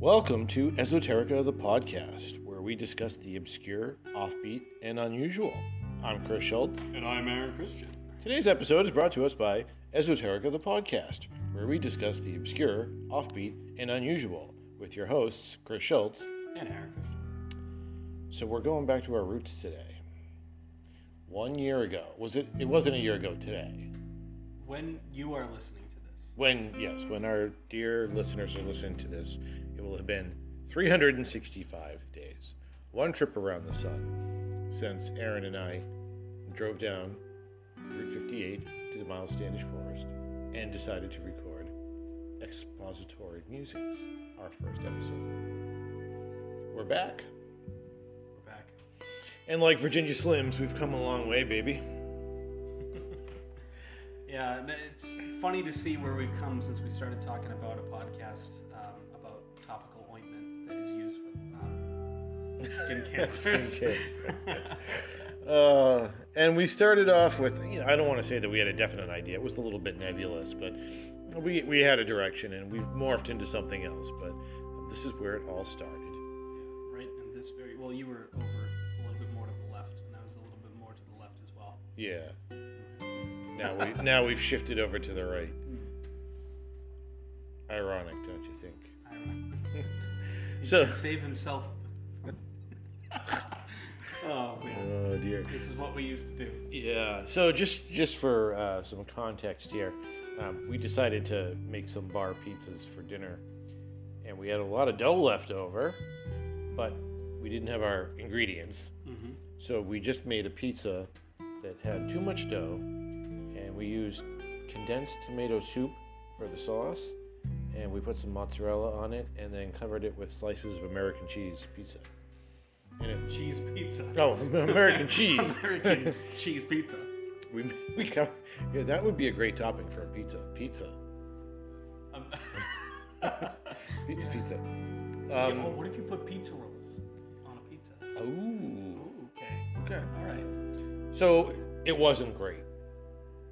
Welcome to Esoterica, the podcast, where we discuss the obscure, offbeat, and unusual. I'm Chris Schultz. And I'm Aaron Christian. Today's episode is brought to us by Esoterica, the podcast, where we discuss the obscure, offbeat, and unusual with your hosts, Chris Schultz And Aaron Christian. So we're going back to our roots today. 1 year ago. It wasn't a year ago today. When you are listening to this. When our dear listeners are listening to this, it will have been 365 days. One trip around the sun since Aaron and I drove down Route 58 to the Miles Standish Forest and decided to record Expository Musings, our first episode. We're back. And like Virginia Slims, we've come a long way, baby. Yeah, it's funny to see where we've come since we started talking about a podcast about topical ointment that is used for skin cancers. And we started off with, I don't want to say that we had a definite idea. It was a little bit nebulous, but we had a direction and we've morphed into something else. But this is where it all started. Right, and this you were over a little bit more to the left, and I was a little bit more to the left as well. Yeah. Now we've shifted over to the right. Ironic, don't you think? Ironic. So save himself. Oh man. Oh dear. This is what we used to do. Yeah. So just for some context here, we decided to make some bar pizzas for dinner, and we had a lot of dough left over, but we didn't have our ingredients. Mm-hmm. So we just made a pizza that had too much dough, and we used condensed tomato soup for the sauce, and we put some mozzarella on it, and then covered it with slices of American cheese pizza. Cheese pizza. Oh, American cheese. American cheese pizza. We cover. Yeah, that would be a great topping for a pizza. Pizza. Pizza. What if you put pizza rolls on a pizza? Oh. Okay. All right. So it wasn't great.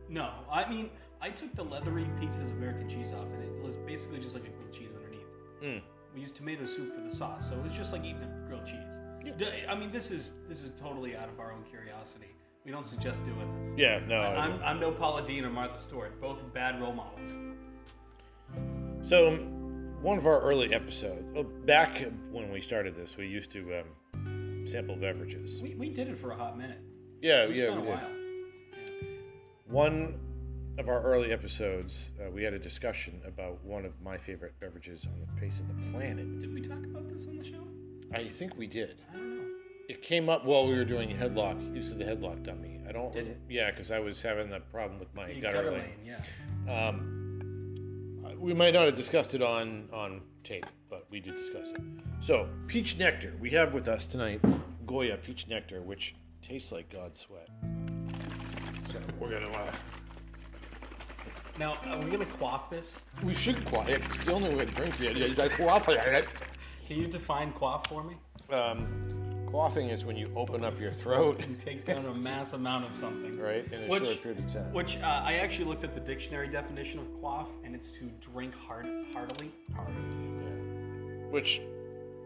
No, I mean, I took the leathery pieces of American cheese off, and it was basically just like a grilled cheese underneath. We used tomato soup for the sauce, so it was just like eating a grilled cheese. Yeah. I mean, this is totally out of our own curiosity. We don't suggest doing this. Yeah, no. I'm no Paula Deen or Martha Stewart, both bad role models. So, one of our early episodes, back when we started this, we used to sample beverages. We did it for a hot minute. Yeah, we did. While. One of our early episodes, we had a discussion about one of my favorite beverages on the face of the planet. Did we talk about this on the show? I think we did. I don't know. It came up while we were doing use of the headlock dummy. Did it? Yeah, because I was having the problem with my gutter lane. Yeah. We might not have discussed it on tape, but we did discuss it. So, peach nectar. We have with us tonight Goya peach nectar, which tastes like God's sweat. So we're gonna. Now, are we gonna quaff this? We should quaff it. It's the only way to drink it. Is I quaff it. Can you define quaff for me? Quaffing is when you open up your throat and take down a mass amount of something. Right, in a short period of time. Which I actually looked at the dictionary definition of quaff, and it's to drink heartily. Heartily, yeah. Which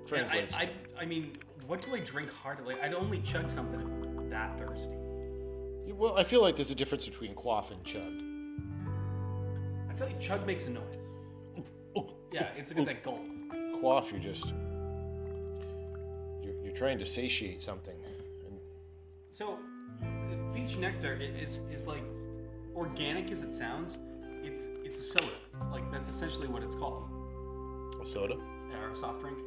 translates. I mean, what do I drink heartily? I'd only chug something if I'm that thirsty. Well, I feel like there's a difference between quaff and chug. I feel like chug makes a noise. Yeah, it's like that gulp. Quaff, you're trying to satiate something. So, the peach nectar is like organic as it sounds. It's a soda. Like that's essentially what it's called. A soda? Yeah, or a soft drink.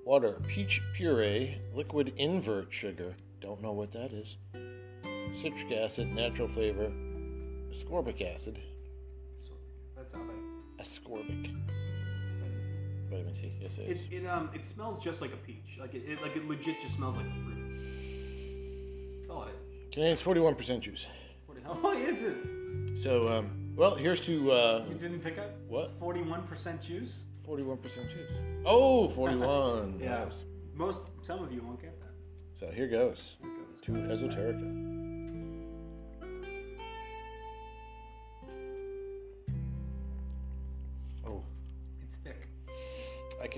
Water, peach puree, liquid invert sugar. Don't know what that is. Citric acid, natural flavor, ascorbic acid. So that's how that is. Ascorbic. Vitamin C. Yes, it is. It smells just like a peach. Like it legit just smells like the fruit. That's all it is. Canadian's 41% juice. Oh, is it? So, here's to... You didn't pick up? What? 41% juice? 41% juice. Oh, 41. Yeah. Nice. Some of you won't get that. So here goes. To Esoterica.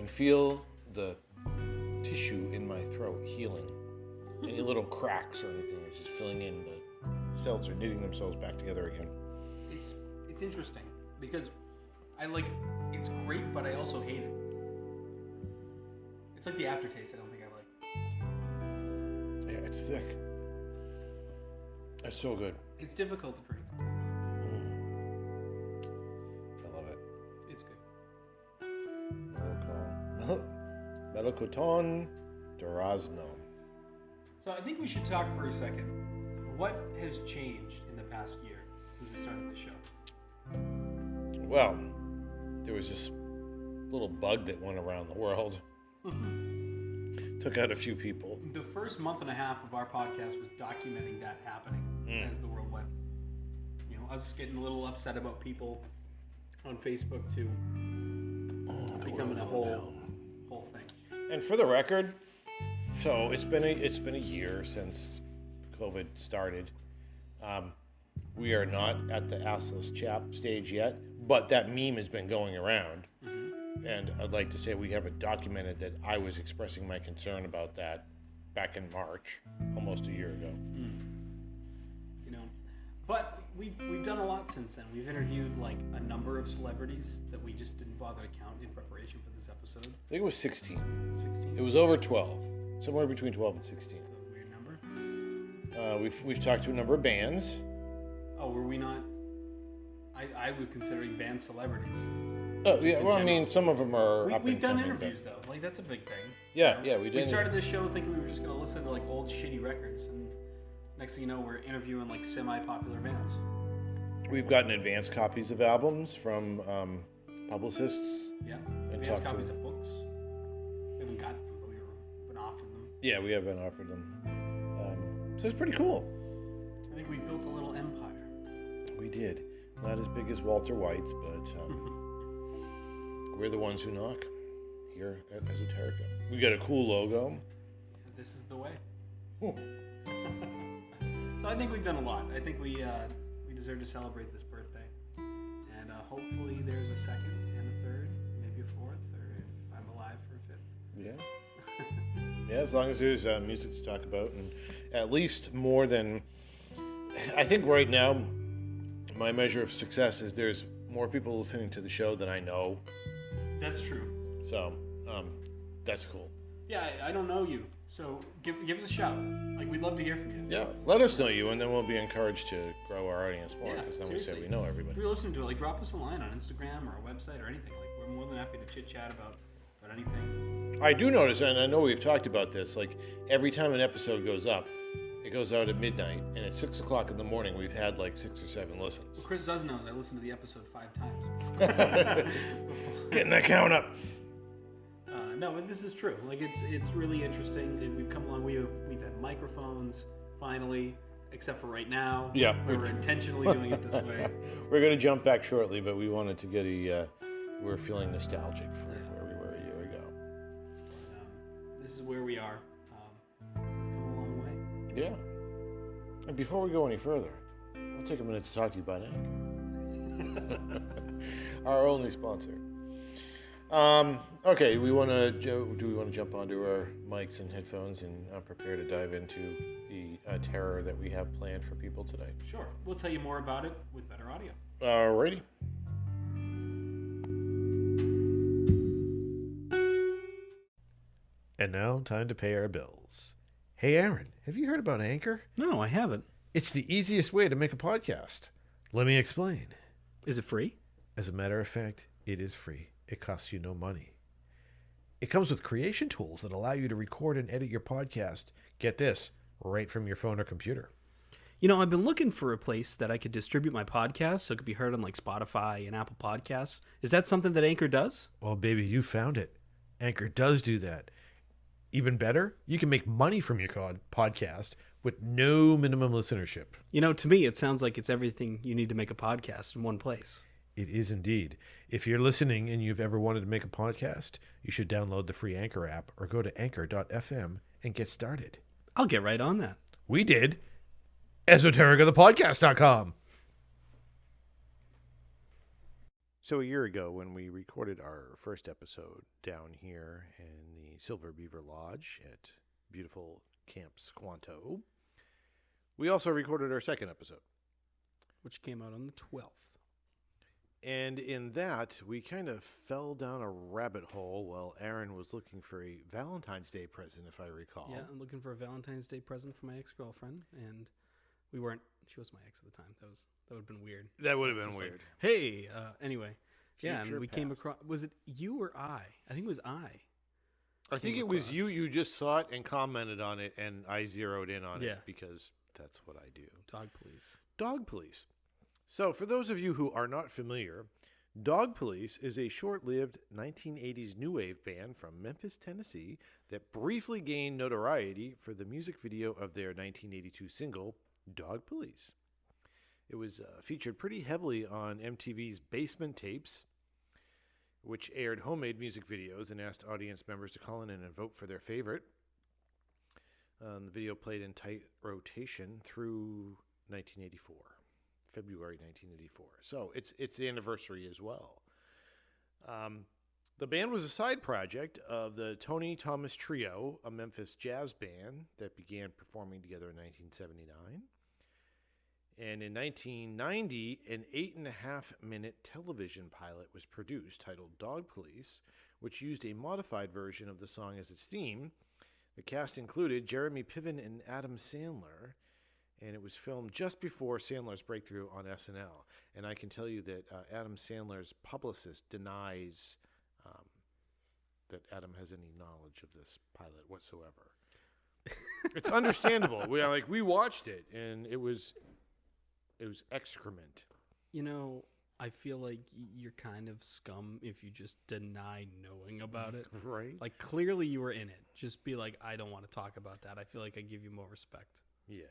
can feel the tissue in my throat healing. Any little cracks or anything, it's just filling in. The cells are knitting themselves back together again. It's interesting because it's great, but I also hate it. It's like the aftertaste. I don't think I like. Yeah, it's thick. It's so good. It's difficult to drink. I love it. It's good. Melocotón Durazno. So I think we should talk for a second. What has changed in the past year since we started the show? Well, there was this little bug that went around the world. Took out a few people. The first month and a half of our podcast was documenting that happening as the world went. You know, us getting a little upset about people on Facebook too, becoming a whole thing. And for the record, so it's been a year since COVID started. We are not at the assless chap stage yet, but that meme has been going around. And I'd like to say we have it documented that I was expressing my concern about that back in March, almost a year ago. You know, but we've done a lot since then. We've interviewed like a number of celebrities that we just didn't bother to count in preparation for this episode. I think it was 16. 16? It was over 12. Somewhere between 12 and 16. That's a weird number. We've talked to a number of bands. Oh, were we not? I was considering band celebrities. Oh, yeah, well, I mean, some of them are We've done interviews, though. Like, that's a big thing. Yeah, you know? we did. We started this show thinking we were just going to listen to, like, old shitty records. And next thing you know, we're interviewing, like, semi-popular bands. We've gotten advanced copies of albums from publicists. Yeah, advanced copies of books. We haven't got them, but we've been offered them. Yeah, we have been offered them. So it's pretty cool. I think we built a little empire. We did. Not as big as Walter White's, but we're the ones who knock here at Esoterica. We got a cool logo. This is the way. So I think we've done a lot. I think we deserve to celebrate this birthday. And hopefully there's a second and a third, maybe a fourth, or if I'm alive for a fifth. Yeah. Yeah, as long as there's music to talk about. And at least more than... I think right now, my measure of success is there's more people listening to the show than I know. That's true. So, that's cool. Yeah, I don't know you, so give us a shout. Like, we'd love to hear from you. Yeah, let us know you, and then we'll be encouraged to grow our audience more, because then seriously. we say we know everybody. If you're listening to it, like, drop us a line on Instagram or our website or anything. Like, we're more than happy to chit-chat about anything. I do notice, and I know we've talked about this, like, every time an episode goes up, it goes out at midnight, and at 6 o'clock in the morning, we've had like 6 or 7 listens. What Chris does know is I listened to the episode 5 times. Getting that count up. No, but this is true. Like, it's really interesting. We've come along. We've had microphones finally, except for right now. Yeah, we're intentionally doing it this way. We're going to jump back shortly, but we wanted to get we're feeling nostalgic for where we were a year ago. This is where we are. Come a long way. Yeah. And before we go any further, we'll take a minute to talk to you about Anchor. Our only sponsor. Okay, do we want to jump onto our mics and headphones and prepare to dive into the terror that we have planned for people today? Sure. We'll tell you more about it with better audio. Alrighty. And now, time to pay our bills. Hey, Aaron, have you heard about Anchor? No, I haven't. It's the easiest way to make a podcast. Let me explain. Is it free? As a matter of fact, it is free. It costs you no money. It comes with creation tools that allow you to record and edit your podcast, get this, right from your phone or computer. You know, I've been looking for a place that I could distribute my podcast so it could be heard on like Spotify and Apple Podcasts. Is that something that Anchor does? Well, baby, you found it. Anchor does do that. Even better, you can make money from your podcast with no minimum listenership. You know, to me, it sounds like it's everything you need to make a podcast in one place. It is indeed. If you're listening and you've ever wanted to make a podcast, you should download the free Anchor app or go to anchor.fm and get started. I'll get right on that. We did. Esotericathepodcast.com. So a year ago, when we recorded our first episode down here in the Silver Beaver Lodge at beautiful Camp Squanto, we also recorded our second episode, which came out on the 12th. And in that, we kind of fell down a rabbit hole while Aaron was looking for a Valentine's Day present, if I recall. Yeah, I'm looking for a Valentine's Day present for my ex-girlfriend, and we weren't. She was my ex at the time. That would have been weird. That would have been weird. Like, hey, anyway, yeah, and we past. came across. Was it you or I? I think it was I. I think it was you. You just saw it and commented on it, and I zeroed in on it because that's what I do. Dog Police. Dog Police. So, for those of you who are not familiar, Dog Police is a short-lived 1980s new wave band from Memphis, Tennessee that briefly gained notoriety for the music video of their 1982 single, Dog Police. It was featured pretty heavily on MTV's Basement Tapes, which aired homemade music videos and asked audience members to call in and vote for their favorite. The video played in tight rotation through 1984. February 1984. So it's the anniversary as well. The band was a side project of the Tony Thomas Trio, a Memphis jazz band that began performing together in 1979. And in 1990, an 8.5-minute television pilot was produced titled Dog Police, which used a modified version of the song as its theme. The cast included Jeremy Piven and Adam Sandler, and it was filmed just before Sandler's breakthrough on SNL. And I can tell you that Adam Sandler's publicist denies that Adam has any knowledge of this pilot whatsoever. It's understandable. We watched it, and it was excrement. You know, I feel like you're kind of scum if you just deny knowing about it. Right? Like, clearly you were in it. Just be like, I don't want to talk about that. I feel like I give you more respect. Yeah.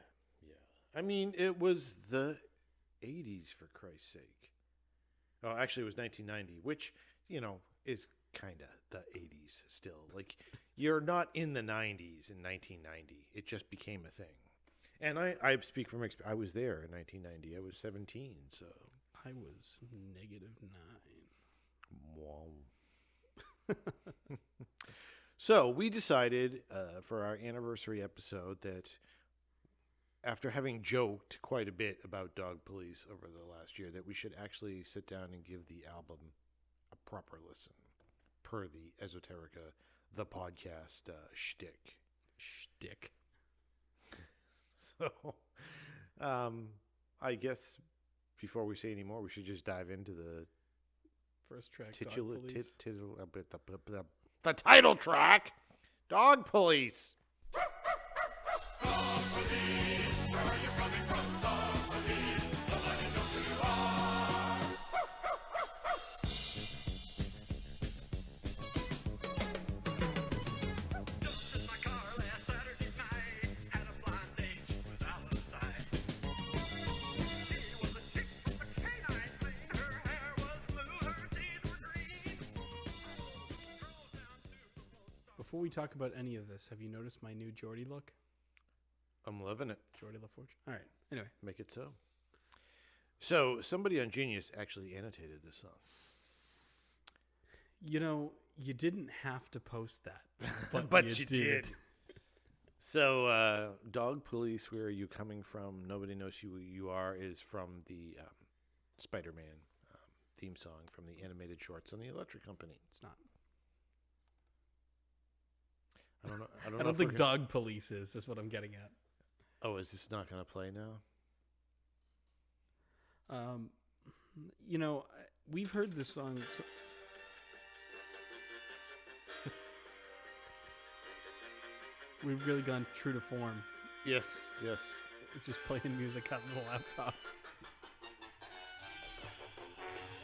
I mean, it was the 80s, for Christ's sake. Oh, actually, it was 1990, which, is kind of the 80s still. Like, you're not in the 90s in 1990. It just became a thing. And I speak from experience. I was there in 1990. I was 17, so. I was -9. Wow. So, we decided for our anniversary episode that after having joked quite a bit about Dog Police over the last year, that we should actually sit down and give the album a proper listen, per the Esoterica, the podcast shtick. So, I guess before we say any more, we should just dive into the first track, the title track, Dog Police. Dog police, where are you coming from? Dog police, nobody knows who you are. Jumped in my car last Saturday night, had a blind date, she was out of sight. She was a chick from the canine clean, her hair was blue, her teeth were green. Before we talk about any of this, have you noticed my new Geordie look? I'm loving it. Geordie LaForge. All right. Anyway. Make it so. So, somebody on Genius actually annotated this song. You didn't have to post that. But you did. So, Dog Police, Where Are You Coming From? Nobody Knows Who You Are is from the Spider-Man theme song from the animated shorts on the Electric Company. It's not. I don't know. I don't think Dog Police is. That's what I'm getting at. Oh, is this not going to play now? We've heard this song. We've really gone true to form. Yes. It's just playing music on the laptop.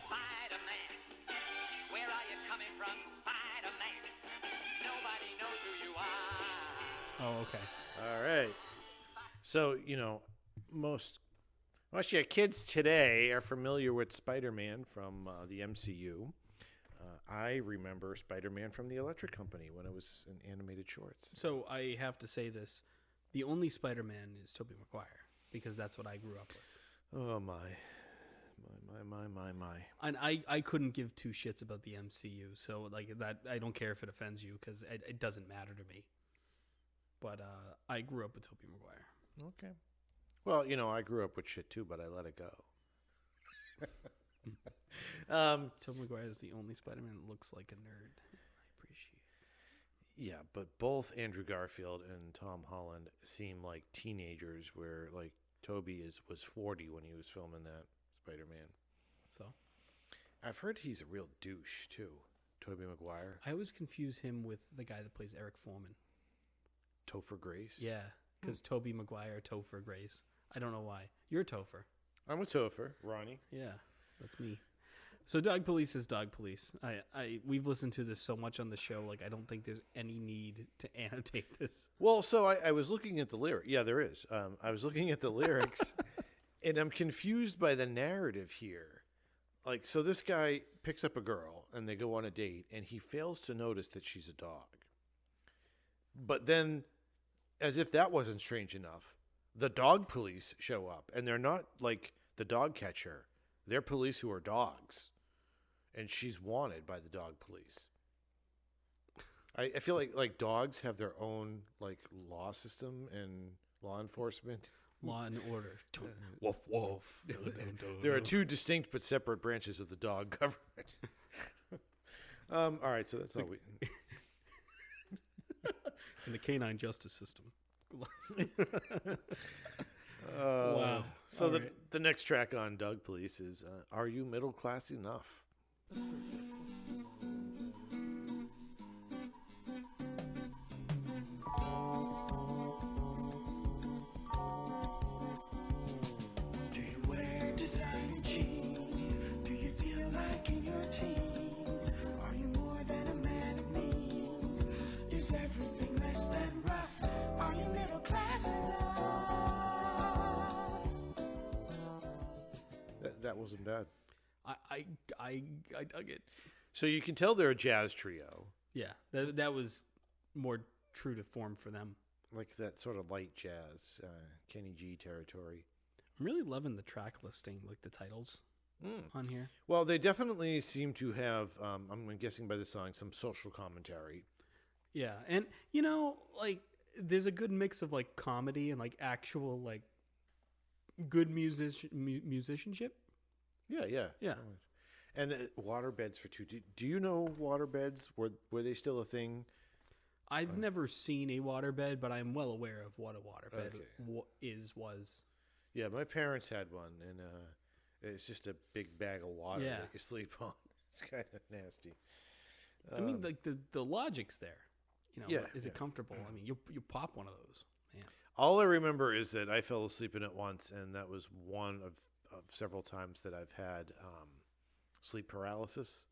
Spider-Man, where are you coming from, Spider-Man? Nobody knows who you are. Oh, okay. All right. So, most of your kids today are familiar with Spider-Man from the MCU. I remember Spider-Man from the Electric Company when it was in animated shorts. So I have to say this. The only Spider-Man is Tobey Maguire, because that's what I grew up with. Oh, my. My. And I couldn't give two shits about the MCU, so like that I don't care if it offends you because it doesn't matter to me. But I grew up with Tobey Maguire. Okay. Well, I grew up with shit too, but I let it go. Tobey Maguire is the only Spider-Man that looks like a nerd. I appreciate it. Yeah, but both Andrew Garfield and Tom Holland seem like teenagers, where like Tobey was 40 when he was filming that Spider-Man. So? I've heard he's a real douche too, Tobey Maguire. I always confuse him with the guy that plays Eric Foreman. Topher Grace? Yeah, because Tobey Maguire, Topher Grace. I don't know why. You're Topher. I'm a Topher, Ronnie. Yeah, that's me. So Dog Police is Dog Police. We've listened to this so much on the show, like I don't think there's any need to annotate this. Well, so I was looking at the lyrics. Yeah, there is. I was looking at the lyrics, and I'm confused by the narrative here. Like, so this guy picks up a girl, and they go on a date, and he fails to notice that she's a dog. But then, as if that wasn't strange enough, the dog police show up, and they're not like the dog catcher. They're police who are dogs, and she's wanted by the dog police. I feel like dogs have their own like law system and law enforcement. Law and order. Woof, woof. There are two distinct but separate branches of the dog government. All right, so that's all we... In the canine justice system. Wow. So right. the next track on Dog Police is Are You Middle Class Enough? Do you wear designer jeans? Do you feel like in your teens? Are you more than a man of means? Is everything less than rough? Are you middle class enough? That wasn't bad. I dug it. So you can tell they're a jazz trio. Yeah, that was more true to form for them. Like that sort of light jazz, Kenny G territory. I'm really loving the track listing, like the titles on here. Well, they definitely seem to have, I'm guessing by the song, some social commentary. Yeah, and like there's a good mix of like comedy and like actual like good musicianship. Yeah. And waterbeds for two. Do you know waterbeds? Were they still a thing? I've never seen a waterbed, but I'm well aware of what a waterbed was. Yeah, my parents had one, and it's just a big bag of water that you sleep on. It's kind of nasty. I mean, like the logic's there. Is it yeah. comfortable? I mean, you pop one of those, man. All I remember is that I fell asleep in it once, and that was one of several times that I've had sleep paralysis.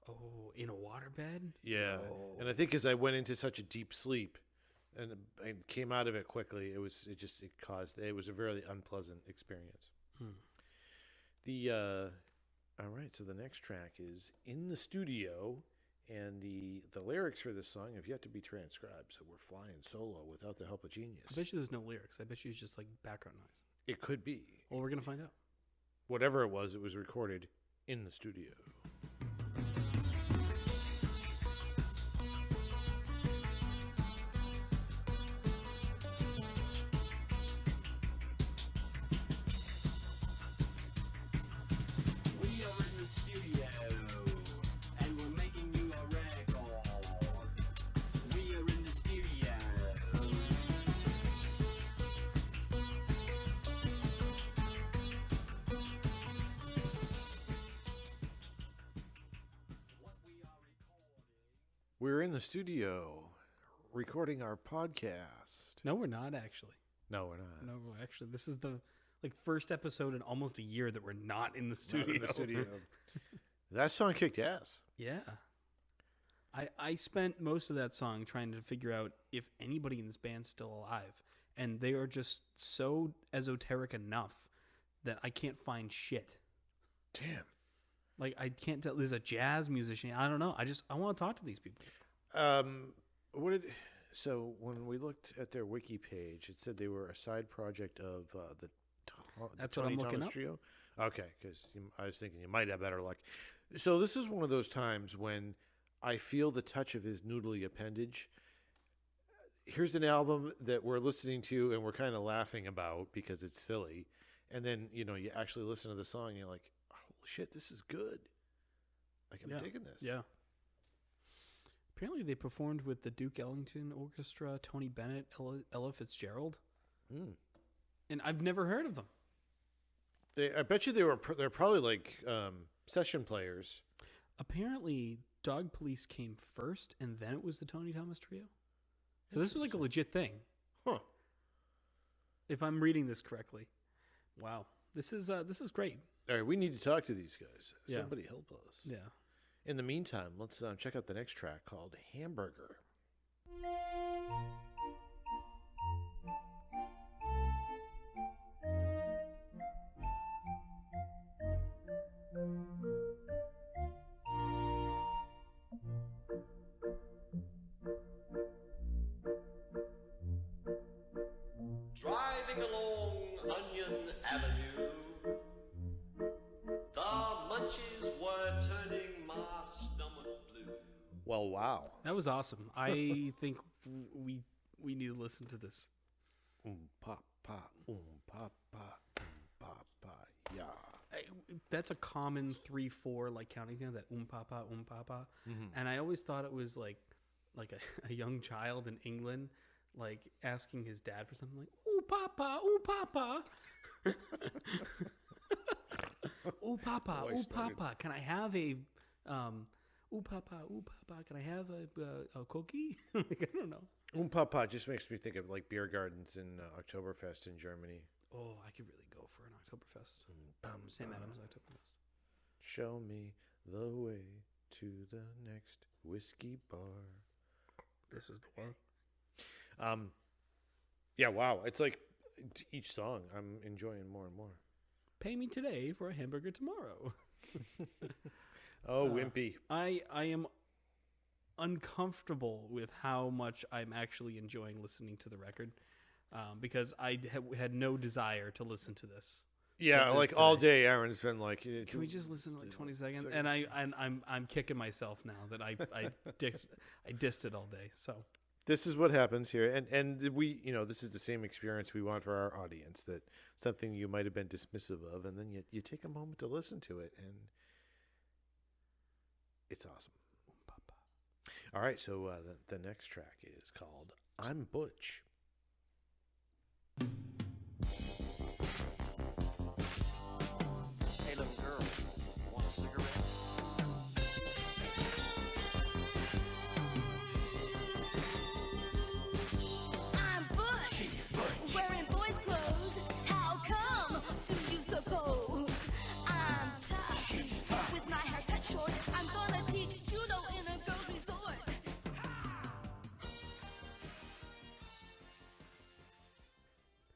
Oh, in a waterbed? Yeah, Oh. and I think as I went into such a deep sleep, and I came out of it quickly, it was a very unpleasant experience. All right, so the next track is In the Studio, and the lyrics for this song have yet to be transcribed, so we're flying solo without the help of genius. I bet you there's no lyrics. I bet you it's just like background noise. It could be. Well, we're gonna find out. Whatever it was recorded in the studio. We are in the studio, and we're making you a record. We are in the studio. What we are recording. We're in the studio recording our podcast. No, we're not actually. No, we're not. No, actually, this is the first episode in almost a year that we're not in the studio. Not in the studio. That song kicked ass. Yeah. I spent most of that song trying to figure out if anybody in this band's still alive. And they are just so esoteric enough that I can't find shit. Damn. Like, I can't tell. There's a jazz musician. I don't know. I want to talk to these people. So when we looked at their wiki page, it said they were a side project of the That's what I'm Tony looking Thomas up. Trio. Okay, because I was thinking you might have better luck. So this is one of those times when I feel the touch of his noodly appendage. Here's an album that we're listening to and we're kind of laughing about because it's silly. And then, you actually listen to the song and you're like, holy shit, this is good. Like, I'm digging this. Yeah. Apparently they performed with the Duke Ellington Orchestra, Tony Bennett, Ella Fitzgerald. And I've never heard of them. I bet you they're probably like session players. Apparently Dog Police came first and then it was the Tony Thomas Trio. So this was like a legit thing. Huh. If I'm reading this correctly. Wow. This is great. All right, we need to talk to these guys. Yeah. Somebody help us. Yeah. In the meantime, let's check out the next track called Hamburger. Driving along Onion Avenue, the munchies were turning my stomach blue. Well, wow. That was awesome. I think we need to listen to this. Pa pa, pa pa, pa pa, yeah. That's a common 3/4 like counting thing, that papa, papa. And I always thought it was like a young child in England like asking his dad for something like ooh papa, ooh papa, can I have a ooh papa, can I have a cookie? Like, I don't know. Papa just makes me think of like beer gardens in Oktoberfest in Germany. Oh, I could really go for an Oktoberfest. Sam Adams Oktoberfest. Show me the way to the next whiskey bar. This is the one. Yeah, wow. It's like each song I'm enjoying more and more. Pay me today for a hamburger tomorrow. Oh, wimpy. I am uncomfortable with how much I'm actually enjoying listening to the record because I had no desire to listen to this. Yeah, like all day Aaron's been like, can we just listen to like 20 seconds? And I'm kicking myself now that I dissed it all day. So this is what happens here, and we, this is the same experience we want for our audience. That something you might have been dismissive of, and then you take a moment to listen to it, and it's awesome. All right, so the next track is called "I'm Butch." Hey, little girl, want a cigarette? I'm Butch, She's Butch. wearing boys' clothes. How come, do you suppose? I'm tough, She's tough. with my hair cut short. I'm gonna teach judo in a girls' resort.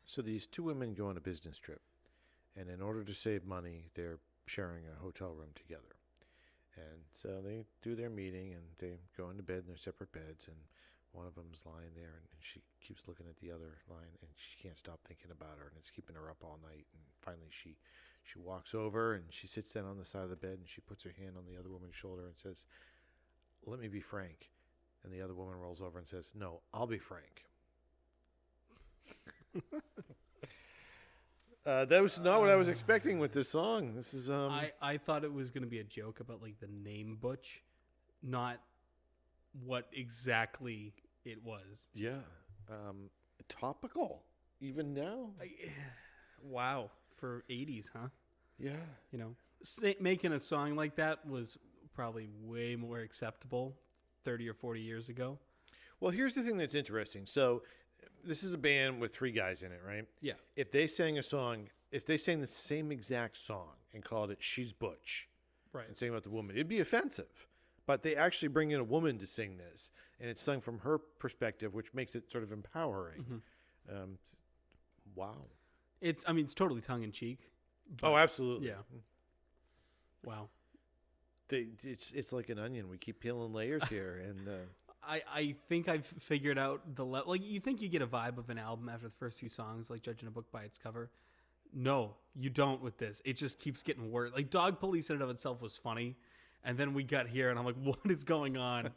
So these two women go on a business trip, and in order to save money, they're sharing a hotel room together. And so they do their meeting, and they go into bed in their separate beds, and one of them's lying there, and she keeps looking at the other lying, and she can't stop thinking about her, and it's keeping her up all night. And finally she walks over, and she sits down on the side of the bed, and she puts her hand on the other woman's shoulder and says, "Let me be frank." And the other woman rolls over and says, "No, I'll be frank." That was not what I was expecting with this song. This is I thought it was going to be a joke about like the name Butch, not what exactly it was. yeah, topical even now. Wow, for 80s, huh? Yeah, Making a song like that was probably way more acceptable 30 or 40 years ago. well, here's the thing that's interesting. So this is a band with three guys in it, right? Yeah. If they sang the same exact song and called it "She's Butch," Right. and sang about the woman, it'd be offensive. But they actually bring in a woman to sing this, and it's sung from her perspective, which makes it sort of empowering. Wow. It's totally tongue in cheek. Oh, absolutely. Yeah. Wow. It's like an onion. We keep peeling layers here, and I think I've figured out the level. Like, you think you get a vibe of an album after the first few songs, like judging a book by its cover. no, you don't with this. It just keeps getting worse. Like Dog Police in and of itself was funny, and then we got here, and I'm like, what is going on?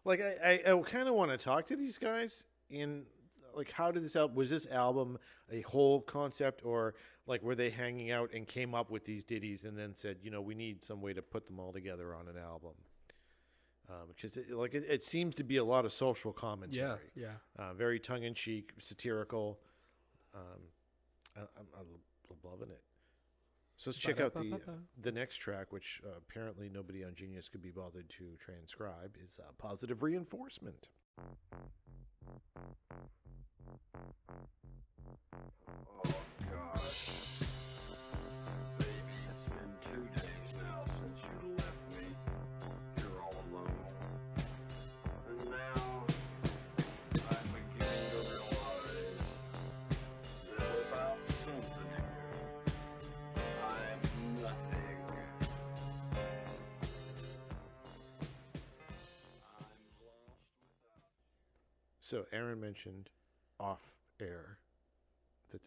Like I kind of want to talk to these guys in like how did this album was this album a whole concept, or like were they hanging out and came up with these ditties and then said, you know, we need some way to put them all together on an album. Because it seems to be a lot of social commentary. Yeah. Very tongue-in-cheek, satirical. I'm loving it. So let's check out the next track, which apparently nobody on Genius could be bothered to transcribe, is Positive Reinforcement. Oh, gosh. Baby, it's been 2 days now since you left me. You're all alone. And now, I'm beginning to realize that without something here, I'm nothing. I'm lost without. So Aaron mentioned off air that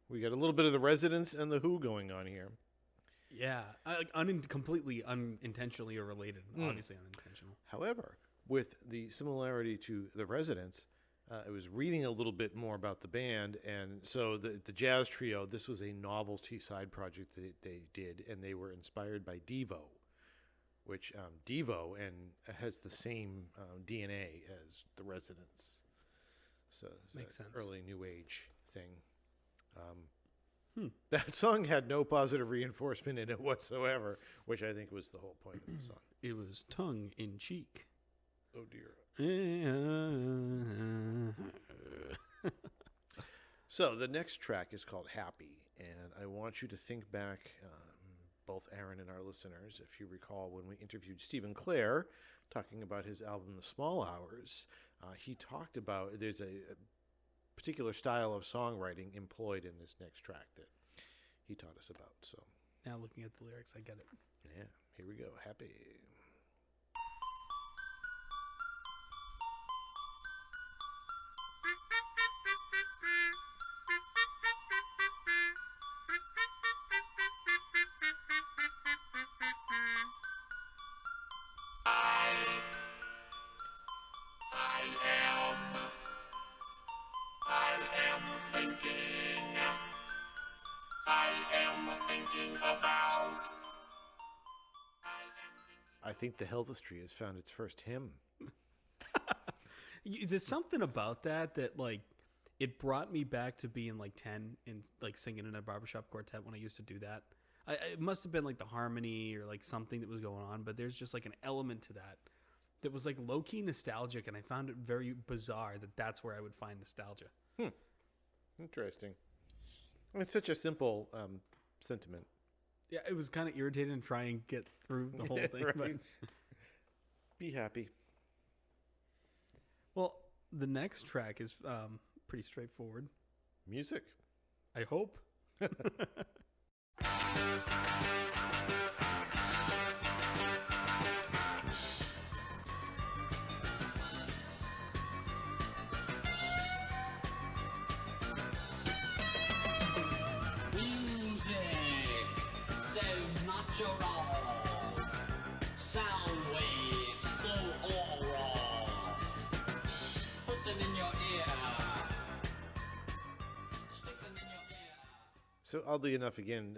we got a little bit of the Residents and the Who going on here. Yeah, completely unintentionally or related. Obviously unintentional. However, with the similarity to the Residents, I was reading a little bit more about the band, and so the jazz trio, this was a novelty side project that they did, and they were inspired by Devo, which Devo and has the same DNA as the Residents. So it's Makes an sense. early New Age thing. That song had no positive reinforcement in it whatsoever, which I think was the whole point of the song. It was tongue in cheek. Oh dear. So the next track is called Happy, and I want you to think back, both Aaron and our listeners, if you recall when we interviewed Stephen Clare talking about his album The Small Hours, he talked about there's a particular style of songwriting employed in this next track that he taught us about. So Now looking at the lyrics, I get it. yeah, here we go. Happy. I think the Helvestry has found its first hymn. There's something about that like it brought me back to being like 10 and like singing in a barbershop quartet when I used to do that. It must have been like the harmony or like something that was going on, but there's just like an element to that was like low-key nostalgic, and I found it very bizarre that that's where I would find nostalgia. Interesting. It's such a simple sentiment. Yeah, it was kind of irritating to try and get through the whole thing. Right. But, Be happy. well, the next track is pretty straightforward. Music. I hope. Music, so natural. Sound waves, so oral. Put them in your ear. Stick them in your ear. So oddly enough, again,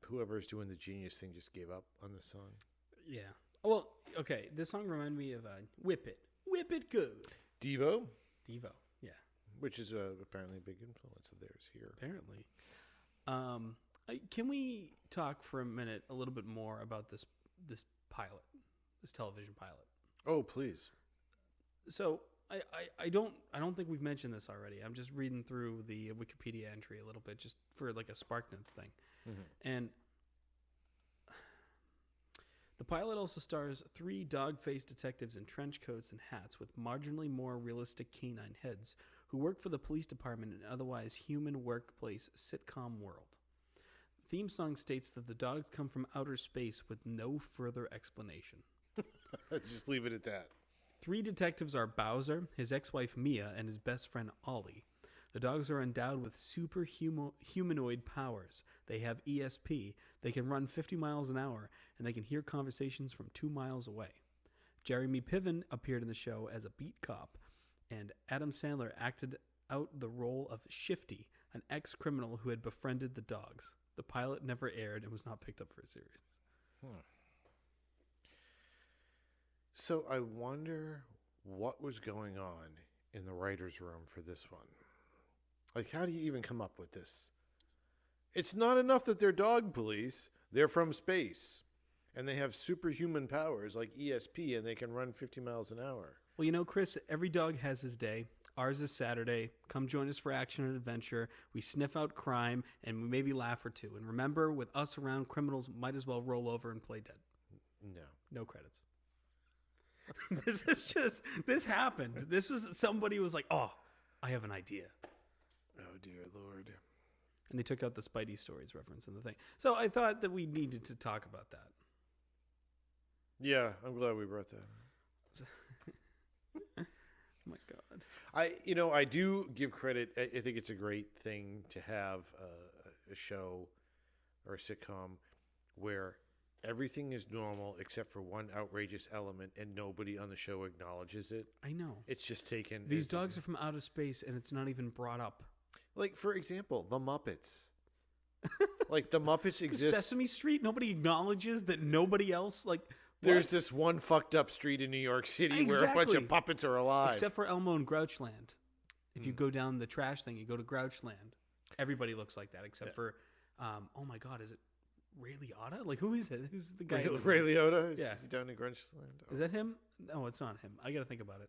whoever's doing the Genius thing just gave up on this song. Yeah. Well, okay. This song reminded me of Whip It. Whip It Good. Devo, Devo. Yeah. which is apparently a big influence of theirs here. Apparently. Can we talk for a minute a little bit more about this pilot, this television pilot? Oh, please. So I don't think we've mentioned this already. I'm just reading through the Wikipedia entry a little bit just for like a SparkNotes thing. Mm-hmm. And the pilot also stars 3 dog-faced detectives in trench coats and hats with marginally more realistic canine heads who work for the police department in an otherwise human workplace sitcom world. The theme song states that the dogs come from outer space with no further explanation. Just leave it at that. 3 detectives are Bowser, his ex-wife Mia, and his best friend Ollie. The dogs are endowed with humanoid powers. They have ESP. They can run 50 miles an hour, and they can hear conversations from 2 miles away. Jeremy Piven appeared in the show as a beat cop, and Adam Sandler acted out the role of Shifty, an ex-criminal who had befriended the dogs. The pilot never aired and was not picked up for a series. So I wonder what was going on in the writer's room for this one. Like, how do you even come up with this? It's not enough that they're dog police. They're from space. And they have superhuman powers like ESP, and they can run 50 miles an hour. Well, you know, Chris, every dog has his day. Ours is Saturday. Come join us for action and adventure. We sniff out crime, and we maybe laugh or two. And remember, with us around, criminals might as well roll over and play dead. No. No credits. This happened. This was, somebody was like, oh, I have an idea. Oh, dear Lord. And they took out the Spidey Stories reference in the thing. So I thought that we needed to talk about that. Yeah, I'm glad we brought that. Oh my God. I do give credit. I think it's a great thing to have a show or a sitcom where everything is normal except for one outrageous element, and nobody on the show acknowledges it. I know. It's just taken. These dogs are from outer space, and it's not even brought up. Like, for example, the Muppets. Like, the Muppets exist. Sesame Street, nobody acknowledges that nobody else, like... There's this one fucked up street in New York City where a bunch of puppets are alive. Except for Elmo and Grouchland. If you go down the trash thing, you go to Grouchland. Everybody looks like that, except for, oh my God, is it Ray Liotta? Like, who is it? Who's the guy? Ray Liotta? Yeah. Is he down in Grouchland? Oh. Is that him? No, it's not him. I got to think about it.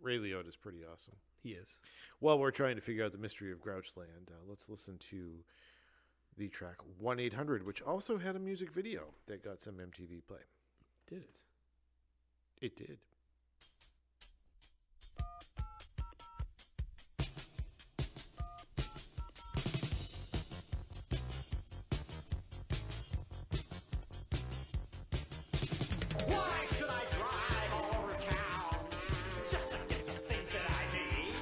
Ray Liotta's pretty awesome. He is. While we're trying to figure out the mystery of Grouchland, let's listen to the track 1-800, which also had a music video that got some MTV play. Did it? It did. Why should I drive all over town just to get the things that I need?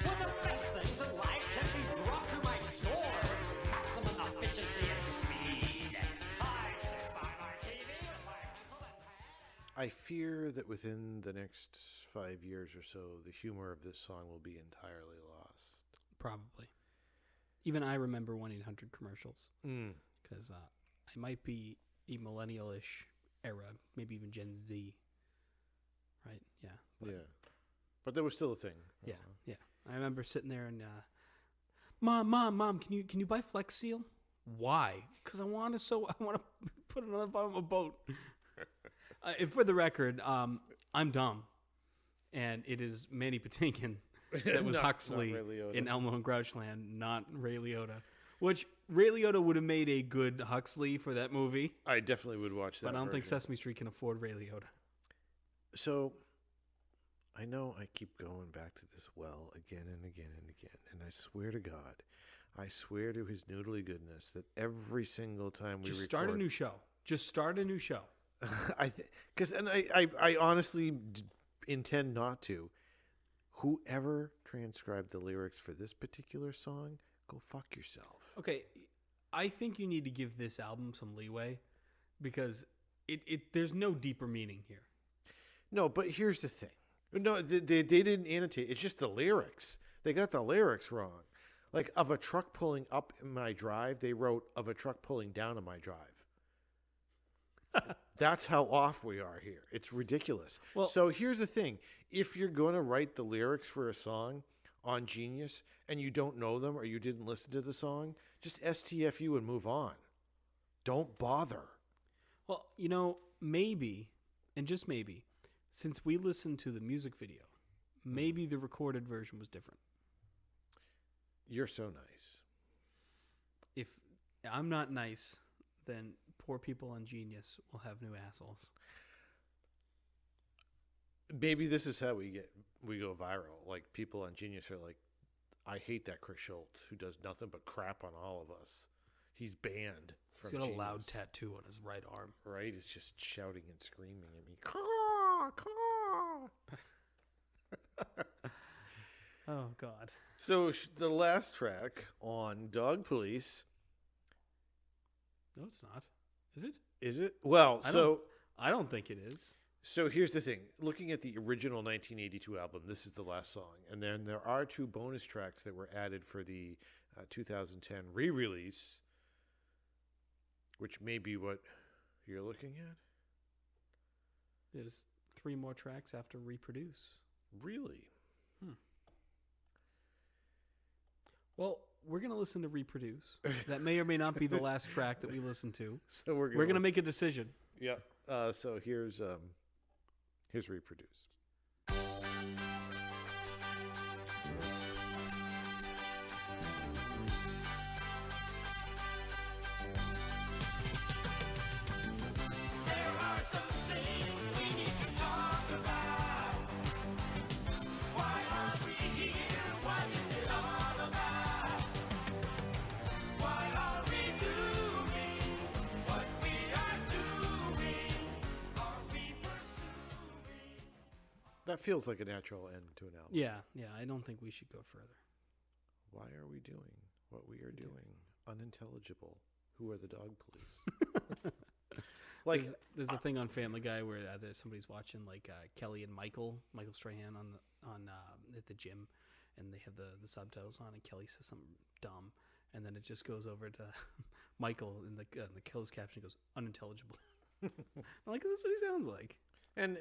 When the best things in life can be brought to my door with maximum efficiency and speed. I sit by my TV with my pencil and pen. I fear that within the next 5 years or so, the humor of this song will be entirely lost. Probably. Even I remember 1-800 commercials. Because I might be a millennial-ish era, maybe even Gen Z. Right? Yeah. Yeah. But there was still a thing. Yeah, yeah. I remember sitting there and, Mom, can you buy Flex Seal? Why? Because I want to put it on the bottom of a boat. And for the record, I'm dumb, and it is Manny Patinkin that was Huxley in Elmo and Grouchland, not Ray Liotta. Which Ray Liotta would have made a good Huxley for that movie. I definitely would watch that. But I don't think version. Sesame Street can afford Ray Liotta. So, I know I keep going back to this well again and again and again, and I swear to God, I swear to His noodly goodness that every single time we Just record, start a new show. Just start a new show. I honestly intend not to. Whoever transcribed the lyrics for this particular song, go fuck yourself. Okay, I think you need to give this album some leeway because there's no deeper meaning here. No, but here's the thing. No, they didn't annotate. It's just the lyrics. They got the lyrics wrong. Like, of a truck pulling up in my drive, they wrote of a truck pulling down in my drive. That's how off we are here. It's ridiculous. Well, so here's the thing. If you're going to write the lyrics for a song on Genius and you don't know them or you didn't listen to the song, just STFU and move on. Don't bother. Well, maybe, and just maybe, since we listened to the music video, maybe the recorded version was different. You're so nice. If I'm not nice, then poor people on Genius will have new assholes. Maybe this is how we go viral. Like, people on Genius are like, I hate that Chris Schultz who does nothing but crap on all of us. He's banned from He's got Genius. a loud tattoo on his right arm. Right? He's just shouting and screaming at me. Caw, caw. Oh God. So the last track on Dog Police. No, it's not. Is it? Is it? Well, I don't think it is. So here's the thing. Looking at the original 1982 album, this is the last song. And then there are 2 bonus tracks that were added for the 2010 re-release, which may be what you're looking at. There's 3 more tracks after Reproduce. Really? Well, we're going to listen to Reproduce. That may or may not be the last track that we listen to. So we're going to make a decision. Yeah. So here's Reproduce. There are some things we need to talk about. Why are we here? What is it all about? Why are we doing what we are doing? Are we pursuing? That feels like a natural end to an album. Yeah, I don't think we should go further. Why are we doing what we are doing? Unintelligible. Who are the Dog Police? Like There's a thing on Family Guy where somebody's watching like Kelly and Michael Strahan on at the gym, and they have the subtitles on, and Kelly says something dumb, and then it just goes over to Michael, and the closed caption goes unintelligible. I'm like, that's what he sounds like. And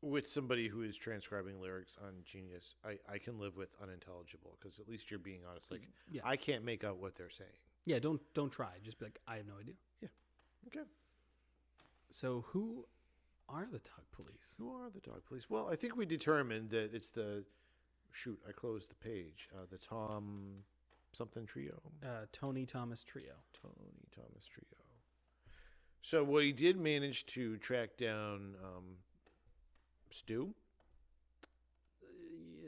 with somebody who is transcribing lyrics on Genius, I can live with unintelligible, because at least you're being honest. Like, Yeah. I can't make out what they're saying. Yeah, don't try. Just be like, I have no idea. Yeah. Okay. So who are the Dog Police? Who are the Dog Police? Well, I think we determined that it's I closed the page. The Tom something trio. Tony Thomas Trio. Tony Thomas Trio. So we did manage to track down Stu?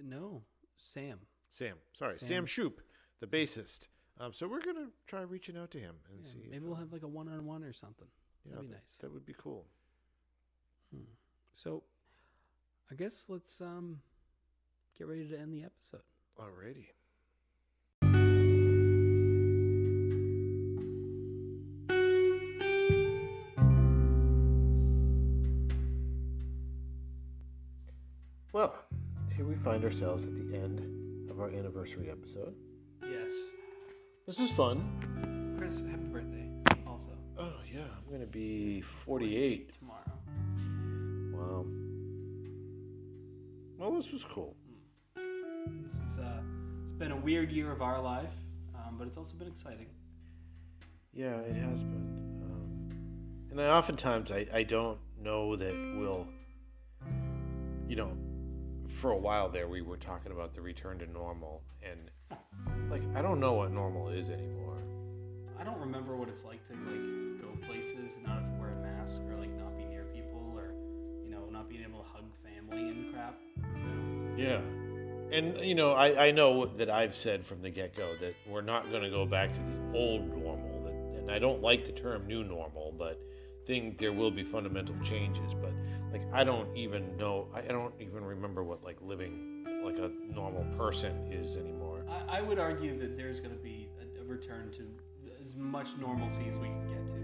No, Sam. Sorry, Sam Shoop, the bassist. So we're going to try reaching out to him and see. Maybe we'll have like a one-on-one or something. Yeah, That'd be nice. That would be cool. So, I guess let's get ready to end the episode. Alrighty. Well, here we find ourselves at the end of our anniversary episode. Yes. This is fun. Chris, happy birthday also. Oh, yeah, I'm going to be 48. Tomorrow. Wow. Well, this was cool. This is, it's been a weird year of our life, but it's also been exciting. Yeah, it has been. And oftentimes I don't know that we'll, for a while there we were talking about the return to normal, and I don't know what normal is anymore. I don't remember what it's like to go places and not have to wear a mask, or not be near people, or not being able to hug family and crap. Yeah. And I know that I've said from the get-go that we're not going to go back to the old normal, and I don't like the term new normal, but think there will be fundamental changes. But I don't even remember what living like a normal person is anymore. I would argue that there's going to be a return to as much normalcy as we can get to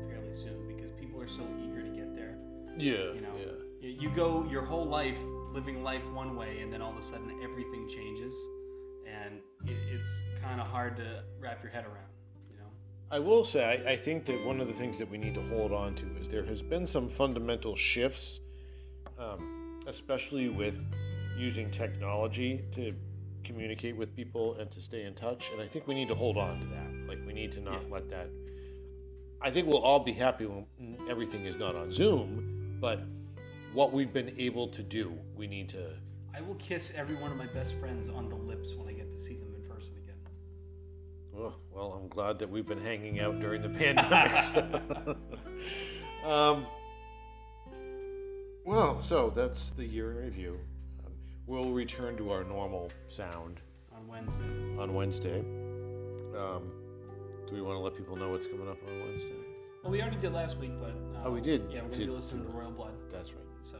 fairly soon, because people are so eager to get there. Yeah. You go your whole life living life one way, and then all of a sudden everything changes, and it's kind of hard to wrap your head around. I will say, I think that one of the things that we need to hold on to is there has been some fundamental shifts, especially with using technology to communicate with people and to stay in touch. And I think we need to hold on to that. We need to not let that. I think we'll all be happy when everything is not on Zoom, but what we've been able to do, we need to. I will kiss every one of my best friends on the lips when I get to see them in person again. Oh, well, I'm glad that we've been hanging out during the pandemic. So that's the year in review. We'll return to our normal sound on Wednesday. Do we want to let people know what's coming up on Wednesday? Well, we already did last week, but we did. Yeah, we're going to be listening to Royal Blood. That's right. So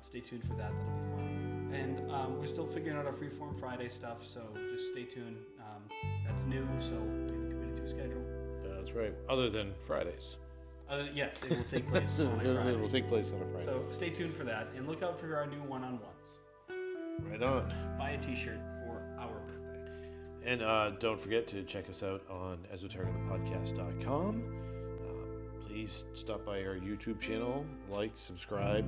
stay tuned for that. That'll be fun. and we're still figuring out our Freeform Friday stuff, so just stay tuned. That's new, so we haven't committed to a schedule. That's right. Other than Fridays. Yes, it will take place So on a it Friday. will take place on a Friday. So stay tuned for that, and look out for our new one-on-ones. Right on. Buy a T-shirt for our birthday. And don't forget to check us out on esotericthepodcast.com. Please stop by our YouTube channel, like, subscribe.